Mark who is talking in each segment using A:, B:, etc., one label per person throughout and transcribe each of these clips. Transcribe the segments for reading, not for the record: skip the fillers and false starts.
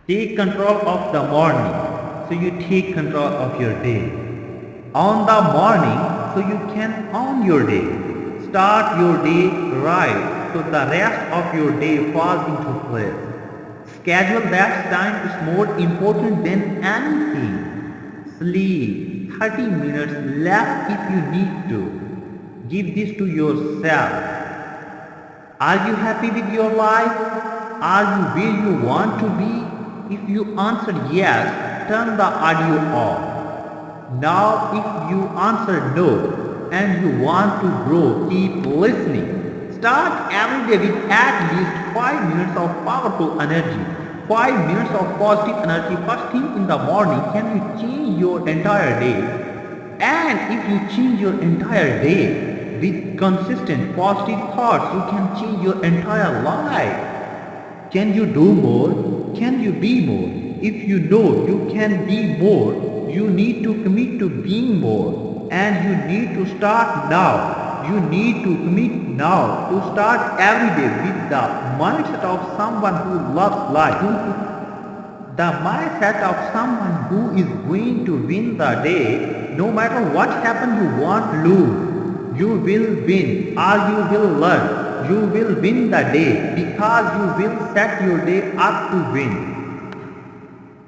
A: Take control of the morning, so you take control of your day. On the morning, so you can own your day. Start your day right, so the rest of your day falls into place. Schedule that time is more important than anything. Sleep 30 minutes less if you need to. Give this to yourself. Are you happy with your life? Are you where you want to be? If you answer yes, turn the audio off. Now if you answer no and you want to grow, keep listening. Start every day with at least 5 minutes of powerful energy. 5 minutes of positive energy first thing in the morning can you change your entire day. And if you change your entire day, with consistent positive thoughts, you can change your entire life. Can you do more? Can you be more? If you know you can be more, you need to commit to being more. And you need to start now. You need to commit now to start every day with the mindset of someone who loves life. The mindset of someone who is going to win the day. No matter what happens, you won't lose. You will win or you will learn. You will win the day because you will set your day up to win.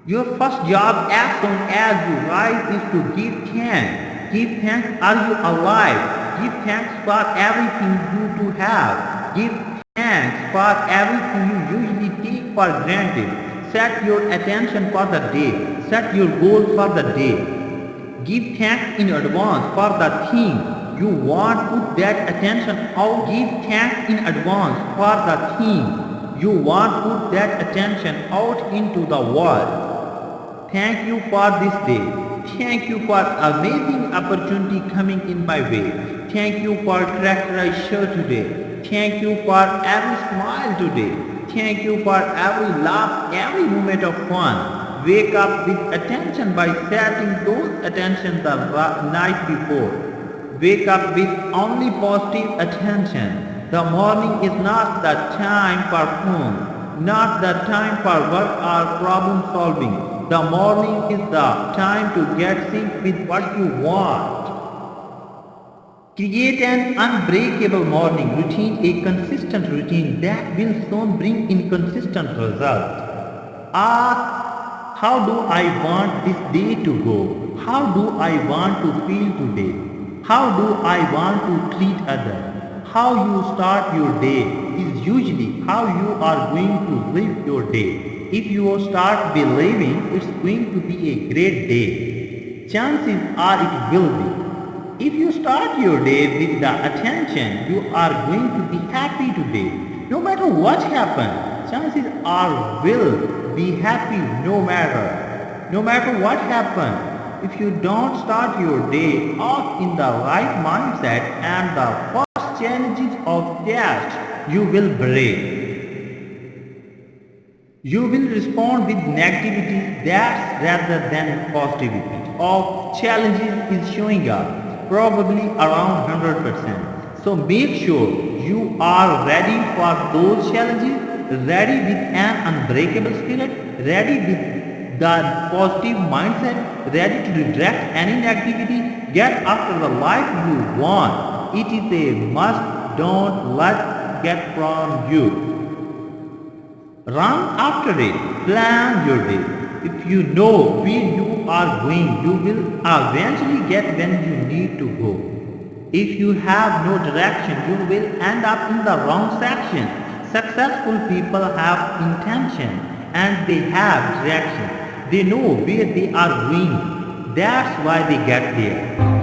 A: Your first job as soon as you rise is to give thanks. Give thanks are you alive. Give thanks for everything you do have. Give thanks for everything you usually take for granted. Set your attention for the day. Set your goals for the day. Give thanks in advance for the thing you want. Put that attention out. Give thanks in advance for the thing you want. Put that attention out into the world. Thank you for this day. Thank you for amazing opportunity coming in my way. Thank you for character I show today. Thank you for every smile today. Thank you for every laugh, every moment of fun. Wake up with attention by setting those attention the night before. Wake up with only positive attention. The morning is not the time for phone, not the time for work or problem solving. The morning is the time to get sync with what you want. Create an unbreakable morning routine, a consistent routine that will soon bring in consistent results. Ask, how do I want this day to go? How do I want to feel today? How do I want to treat others? How you start your day is usually how you are going to live your day. If you start believing it's going to be a great day, chances are it will be. If you start your day with the attention you are going to be happy today, no matter what happens, chances are will be happy no matter what happens. If you don't start your day off in the right mindset and the first challenges of test, you will break. You will respond with negativity that's rather than positivity. Of challenges is showing up, probably around 100%. So make sure you are ready for those challenges, ready with an unbreakable spirit, ready with the positive mindset, ready to redirect any negativity, get after the life you want. It is a must, don't let get from you. Run after it, plan your day. If you know where you are going, you will eventually get when you need to go. If you have no direction, you will end up in the wrong section. Successful people have intention and they have direction. They know where they are going. That's why they get there.